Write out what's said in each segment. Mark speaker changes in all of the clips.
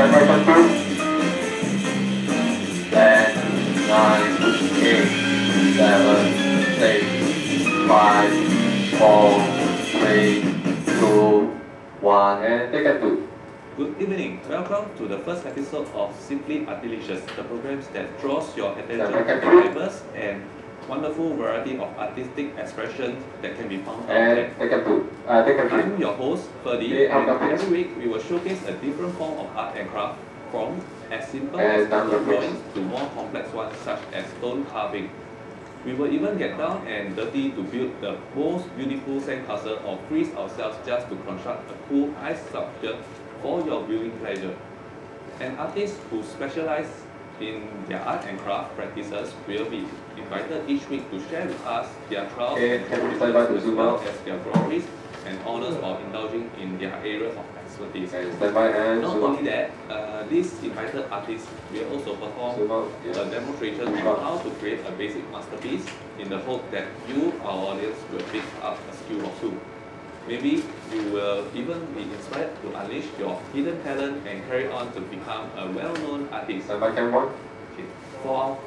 Speaker 1: Standby 2. 10, 9, 8, 7, 6, 5, 4, 3, 2, 1, and take a 2.
Speaker 2: Good evening. Welcome to the first episode of Simply Artilicious, the program that draws your attention to the diverse and wonderful variety of artistic expression that can be found out there. I'm your host, Ferdy, and every week we will showcase a different form of art and craft, from as simple as pencil drawings to more complex ones such as stone carving. We will even get down and dirty to build the most beautiful sandcastle or freeze ourselves just to construct a cool ice sculpture for your viewing pleasure. An artist who specializes in their art and craft practices will be invited each week to share with us their trials and tribulations as well as their glories and honors while indulging in their area of expertise. Not only that, these invited artists will also perform a demonstration on how to create a basic masterpiece in the hope that you, our audience, will pick up a skill or two. Maybe you will even be inspired to unleash your hidden talent and carry on to become a well-known artist. Okay. For our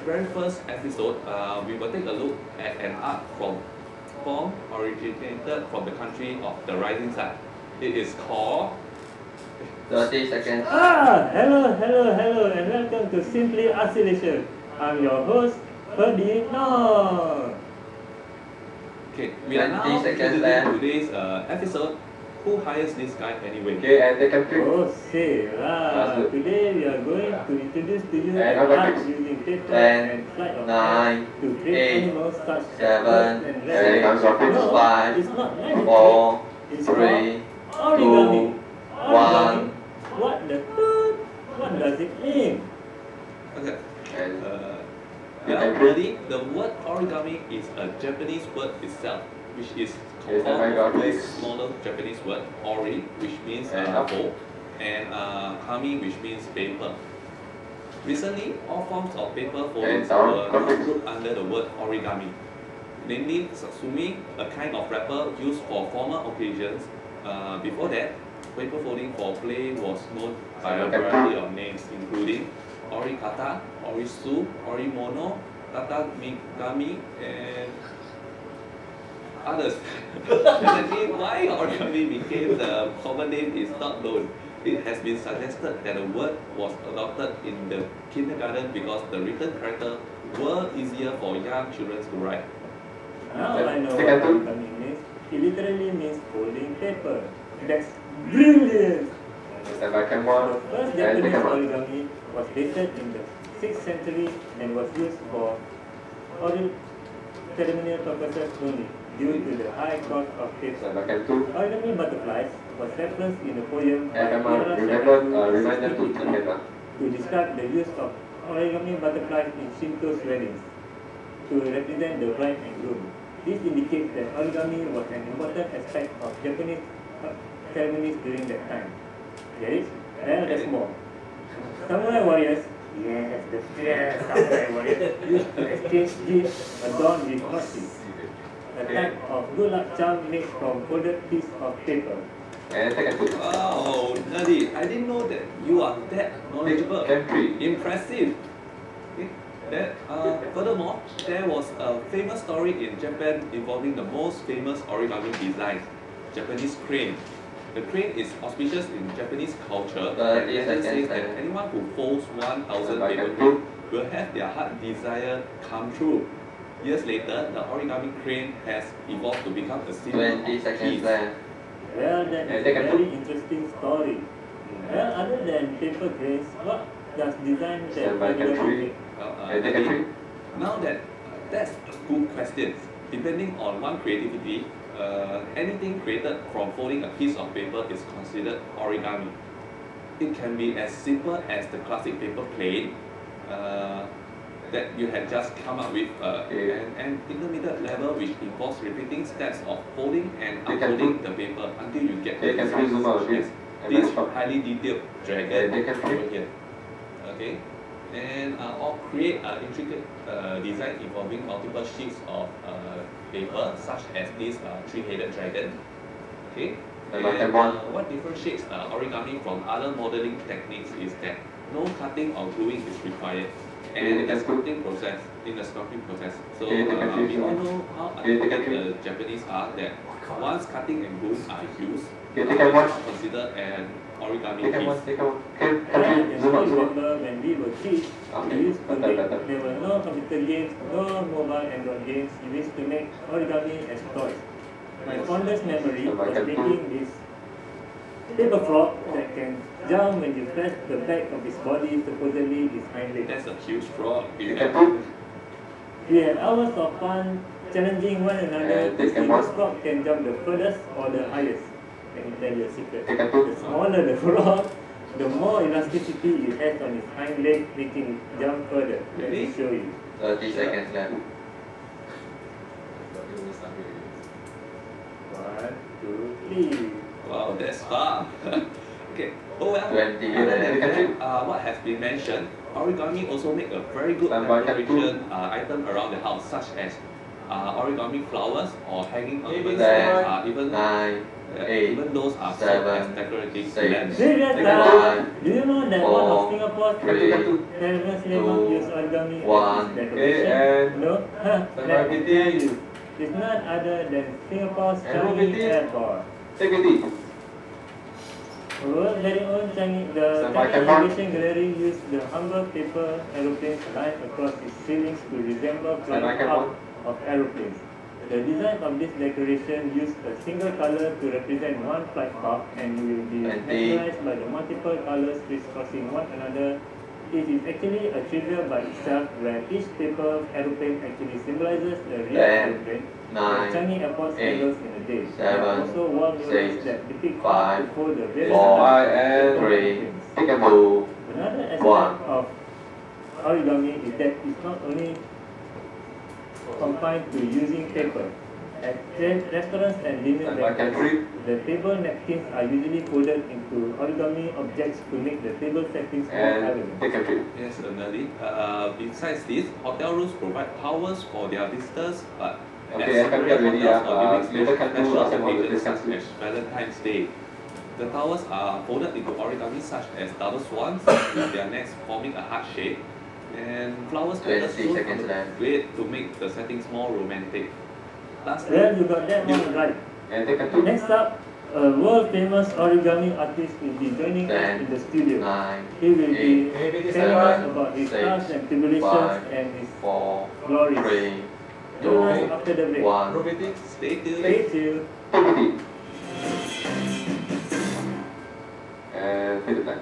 Speaker 2: very first episode, we will take a look at an art form originated from the country of the rising sun. It is called
Speaker 1: 30 seconds.
Speaker 3: Hello, and welcome to Simply Artilicious. I'm your host, Ferdinand.
Speaker 2: Okay, we are now introducing today's episode. Who hires this guy anyway?
Speaker 1: Okay, and they can pick.
Speaker 3: Oh, say lah. Today we are going to introduce to you art using paper
Speaker 1: 10,
Speaker 3: and slide of
Speaker 1: 9,
Speaker 3: to create
Speaker 1: 8,
Speaker 3: animals such
Speaker 1: 7,
Speaker 3: as
Speaker 1: and then comes off it.
Speaker 3: No,
Speaker 1: 5,
Speaker 3: it's not magic.
Speaker 1: 4,
Speaker 3: It's
Speaker 1: 3,
Speaker 3: origami.
Speaker 1: 2, 1.
Speaker 3: What the fuck? What does it mean?
Speaker 2: Okay.
Speaker 1: And
Speaker 2: Well, really, the word origami is a Japanese word itself, which is compound of two smaller Japanese word, ori, which means bow, and kami, which means paper. Recently, all forms of paper foldings were now grouped under the word origami. Namely, satsumi, a kind of wrapper used for formal occasions. Before that, paper folding for play was known by a variety of names, including orikata, orisu, orimono, tatamigami, and others. Exactly why origami became the common name is not known. It has been suggested that the word was adopted in the kindergarten because the written characters were easier for young children to write.
Speaker 3: Now I know what origami means. It literally means folding paper. That's brilliant! The first Japanese origami was dated in the 6th century and was used for ceremonial purposes only due to the high cost of paper. Origami butterflies was referenced in a poem by to describe the use of origami butterflies in Shinto's weddings to represent the bride and groom. This indicates that origami was an important aspect of Japanese ceremonies during that time. Get it? Well, there's more. Samurai warriors, yes, the fierce samurai warriors, used to exchange gifts adorned with noshi, a type of good luck charm made from folded piece of paper.
Speaker 2: Wow, Nadi, I didn't know that you are that knowledgeable. Impressive. Okay. Furthermore, there was a famous story in Japan involving the most famous origami design, Japanese crane. The crane is auspicious in Japanese culture, and legend says that anyone who folds 1,000 paper clips will have their heart desire come true. Years later, the origami crane has evolved to become a symbol of peace.
Speaker 3: Well, that is a very interesting story. Well, other than paper cranes, what does design the origami make?
Speaker 2: Now that's a good question. Depending on one's creativity, anything created from folding a piece of paper is considered origami. It can be as simple as the classic paper plane that you had just come up with, an intermediate level which involves repeating steps of folding and unfolding the paper until you get the design. Yes, this highly detailed dragon over here. Okay, and or create an intricate design involving multiple sheets of paper, such as this three-headed dragon. Okay, And what differentiates origami from other modeling techniques is that no cutting or gluing is required, and a sculpting process in the sculpting process. So we all know how artistic the Japanese are. That once cutting and gluing are used, it is not considered an origami piece.
Speaker 3: I still remember when we were kids, we used to make, there were no computer games, no mobile Android games, we used to make origami as toys. My fondest memory was making this paper frog that can jump when you press the back of his body, supposedly his hind leg.
Speaker 2: That's a huge frog.
Speaker 3: We had hours of fun challenging one another to see which frog can jump the furthest or the highest. Let me tell you a secret. The smaller the frog, the more elasticity it has on its hind leg, making it jump further. Let me show you.
Speaker 1: 30 seconds left.
Speaker 3: 1, 2, 3.
Speaker 2: Wow, that's far. Okay. Oh well.
Speaker 1: 20
Speaker 2: Other than
Speaker 1: minutes.
Speaker 2: that, what has been mentioned, origami also make a very good decoration item around the house, such as origami flowers or hanging ornaments, and even
Speaker 1: 9, 8,
Speaker 2: even those are sold as
Speaker 1: 7,
Speaker 2: decorative
Speaker 1: 6,
Speaker 2: lamps.
Speaker 3: Do you know that one of
Speaker 1: 4,
Speaker 3: Singapore's
Speaker 1: 3,
Speaker 3: famous landmark use origami
Speaker 1: 1.
Speaker 3: as its decoration? No? Let me
Speaker 4: BT.
Speaker 3: tell you. It's none other than Singapore's Changi
Speaker 4: BT.
Speaker 3: Airport.
Speaker 4: Take it.
Speaker 3: Our very own Changi, the
Speaker 1: Sampai
Speaker 3: Changi
Speaker 1: Kemang.
Speaker 3: Aviation Gallery used the humble paper aeroplanes lined across its ceilings to resemble flying
Speaker 1: Sampai Kemang.
Speaker 3: out of aeroplanes. The design of this decoration used a single color to represent one flight path, and you will be
Speaker 1: 20.
Speaker 3: mesmerized by the multiple colors crisscrossing one another. It is actually a trivia by itself, where each paper aeroplane actually symbolizes the real
Speaker 1: 10,
Speaker 3: aeroplane.
Speaker 1: 9,
Speaker 3: The Changi Airport
Speaker 1: 8,
Speaker 3: symbols in a day. There are
Speaker 1: 7,
Speaker 3: also wall murals
Speaker 1: 6,
Speaker 3: that depict
Speaker 1: 5,
Speaker 3: before the various
Speaker 1: 4,
Speaker 3: types
Speaker 4: and
Speaker 3: of
Speaker 1: 3,
Speaker 3: airplanes.
Speaker 1: 2,
Speaker 3: Another aspect
Speaker 1: 1.
Speaker 3: of origami is that it's not only confined to using paper. At restaurants and dinner banquets, the table napkins are usually folded into origami objects to make the table settings more
Speaker 4: And
Speaker 3: elegant.
Speaker 4: take a trip.
Speaker 2: Yes, certainly. Besides this, hotel rooms provide towels for their visitors, but
Speaker 4: Okay, I can get ready.
Speaker 2: hotels or during
Speaker 4: Later can do
Speaker 2: special
Speaker 4: some of the
Speaker 2: occasions such
Speaker 4: discussion.
Speaker 2: as Valentine's Day. The towels are folded into origami such as double swans, with their necks forming a heart shape, and flowers
Speaker 1: 20
Speaker 2: strewn on
Speaker 1: seconds
Speaker 2: the
Speaker 1: left.
Speaker 2: bed to make the settings more romantic. Lastly,
Speaker 3: Well, you got that one right.
Speaker 4: And take a trip.
Speaker 3: Next up, a world famous origami artist will be joining us
Speaker 1: 10,
Speaker 3: in the studio.
Speaker 1: 9,
Speaker 3: He will be
Speaker 1: 8,
Speaker 3: telling us
Speaker 1: 7,
Speaker 3: about his
Speaker 1: 6,
Speaker 3: trials and tribulations
Speaker 1: 5,
Speaker 3: and his
Speaker 1: 4,
Speaker 3: glories.
Speaker 1: 3,
Speaker 3: Join us
Speaker 1: 2,
Speaker 3: after the break.
Speaker 1: 1.
Speaker 4: Robotic.
Speaker 2: stay tuned.
Speaker 3: Stay tuned.
Speaker 4: Take it. And take the time.